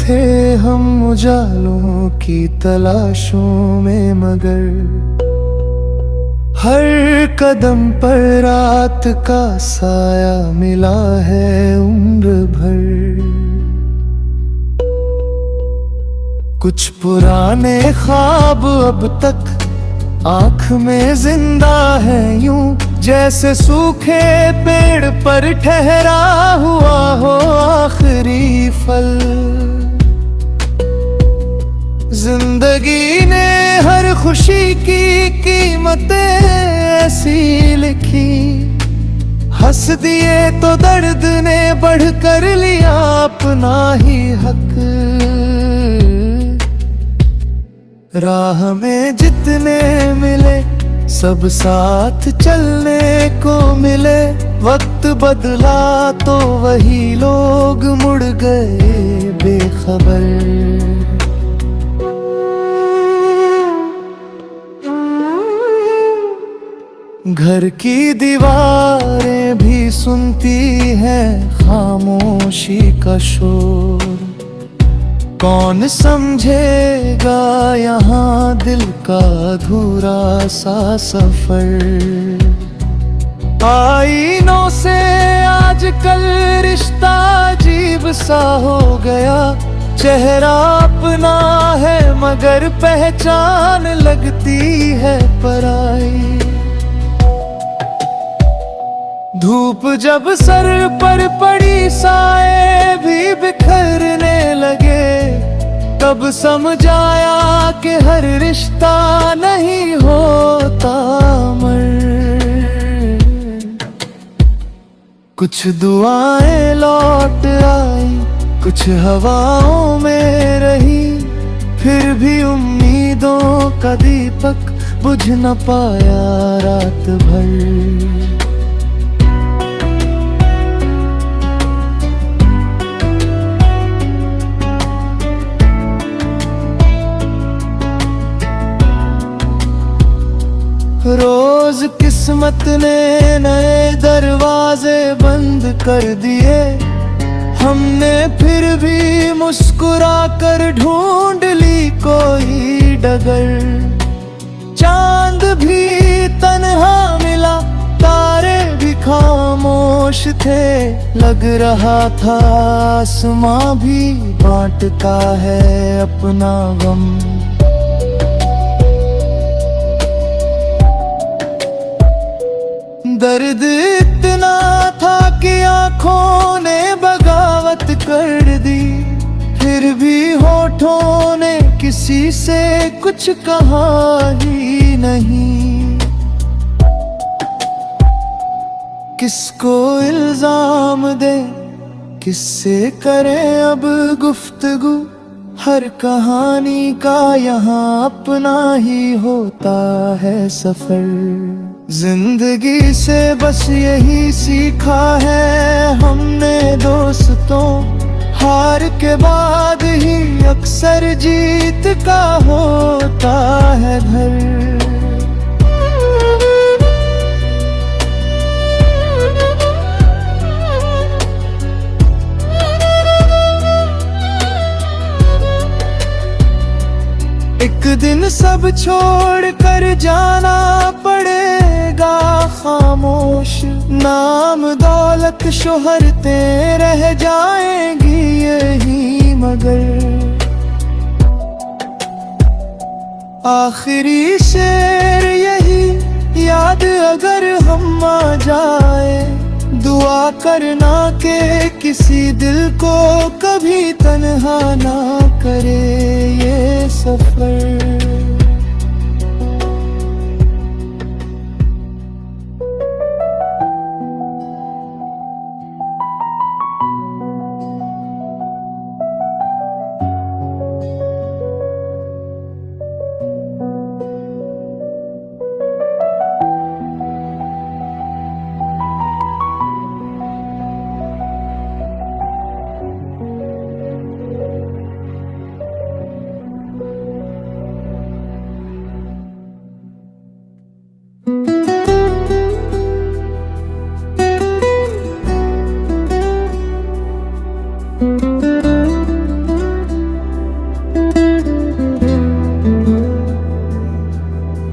थे हम उजालों की तलाशों में, मगर हर कदम पर रात का साया मिला है उम्र भर। कुछ पुराने ख्वाब अब तक आँख में जिंदा है, यूं जैसे सूखे पेड़ पर ठहरा हुआ हो आखिरी फल। जिंदगी ने हर खुशी की कीमतें ऐसी लिखी, हंस दिए तो दर्द ने बढ़ कर लिया अपना ही हक। राह में जितने मिले सब साथ चलने को मिले, वक्त बदला तो वही लोग मुड़ गए बेखबर। घर की दीवारें भी सुनती हैं खामोशी का शोर, कौन समझेगा यहाँ दिल का अधूरा सा सफर। आईनों से आजकल रिश्ता अजीब सा हो गया, चेहरा अपना है मगर पहचान लगती है पराई। धूप जब सर पर पड़ी साए भी बिखरने लगे, तब समझ आया कि हर रिश्ता नहीं होता अमर। कुछ दुआएं लौट आई, कुछ हवाओं में रही, फिर भी उम्मीदों का दीपक बुझ न पाया रात भर। रोज किस्मत ने नए दरवाजे बंद कर दिए, हमने फिर भी मुस्कुरा कर ढूंढ ली कोई डगर। चांद भी तन्हा मिला, तारे भी खामोश थे, लग रहा था आसमां भी बांटता है अपना गम। दर्द इतना था कि आंखों ने बगावत कर दी, फिर भी होठों ने किसी से कुछ कहा ही नहीं। किसको इल्जाम दे, किससे करें अब गुफ्तगू, हर कहानी का यहाँ अपना ही होता है सफर। जिंदगी से बस यही सीखा है हमने दोस्तों, हार के बाद ही अक्सर जीत का होता है घर। एक दिन सब छोड़ कर जाना पड़ेगा खामोश, नाम दौलत शोहरतें रह जाएंगी यही मगर। आखिरी शेर यही याद अगर हम आ जाए, दुआ करना के किसी दिल को कभी तन्हा ना करे ये सफर।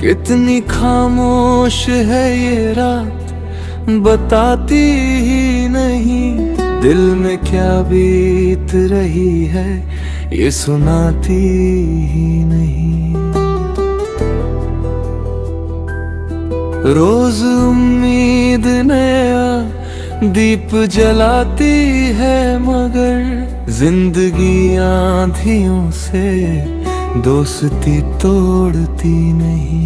कितनी खामोश है ये रात, बताती ही नहीं। दिल में क्या बीत रही है, ये सुनाती ही नहीं। रोज उम्मीद नया दीप जलाती है, मगर जिंदगी आंधियों से दोस्ती तोड़ती नहीं।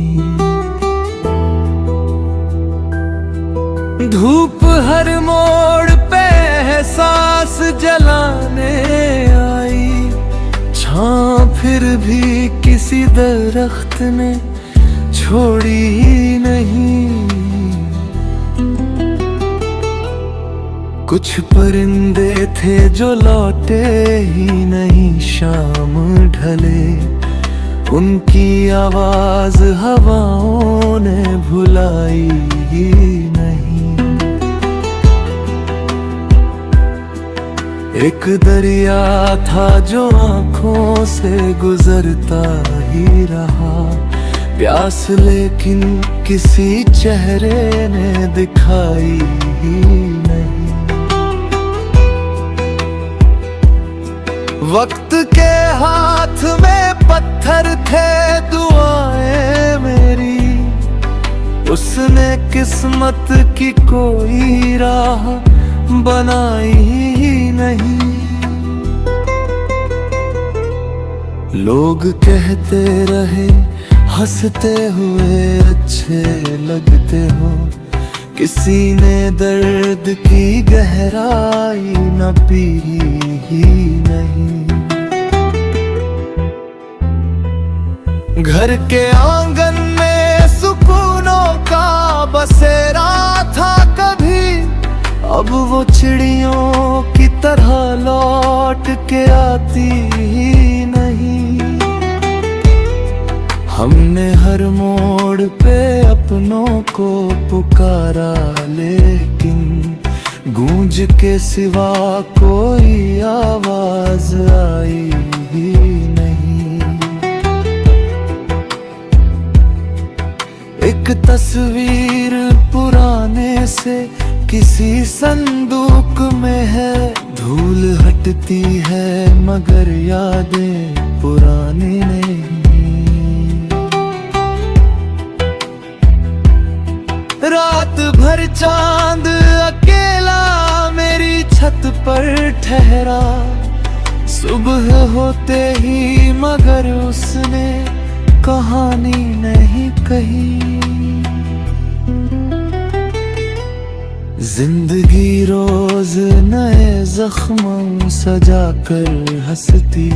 धूप हर मोड़ पे एहसास जलाने आई, छां फिर भी किसी दरख्त ने छोड़ी ही नहीं। कुछ परिंदे थे जो लौटे ही नहीं, शाम ढले उनकी आवाज हवाओं ने भुलाई ही नहीं। एक दरिया था जो आंखों से गुजरता ही रहा, प्यास लेकिन किसी चेहरे ने दिखाई ही नहीं। वक्त के हाथ में पत्थर थे दुआएं मेरी, उसने किस्मत की कोई राह बनाई ही नहीं। लोग कहते रहे हंसते हुए अच्छे लगते हो, किसी ने दर्द की गहराई न पी ही नहीं। घर के आंगन में सुकूनों का बसेरा था कभी, अब वो चिड़ियों की तरह लौट के आती ही नहीं। हमने हर मोड़ पे अपनों को पुकारा, लेकिन गूंज के सिवा कोई आवाज आई ही नहीं। एक तस्वीर पुराने से किसी संदूक में है, धूल हटती है मगर यादें पुरानी नहीं। रात भर चांद अकेला मेरी छत पर ठहरा, सुबह होते ही मगर उसने कहानी नहीं कही। जिंदगी रोज नए जख्म सजा कर हंसती,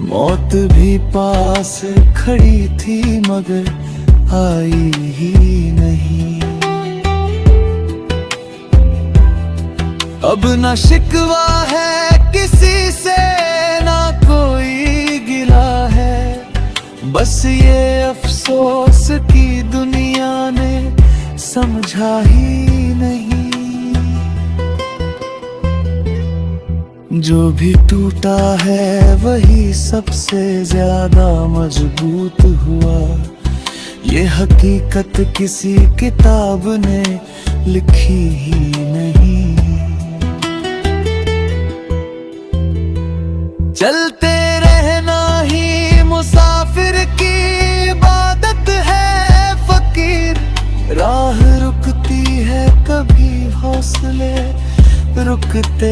मौत भी पास खड़ी थी मगर आई ही नहीं। अब न शिकवा है किसी से, ना कोई गिला है, बस ये अफसोस की दुनिया ने समझा ही नहीं। जो भी टूटा है वही सबसे ज्यादा मजबूत हुआ, ये हकीकत किसी किताब ने लिखी ही नहीं। चलते रहना ही मुसाफिर की इबादत है फकीर, राह रुकती है कभी हौसले रुकते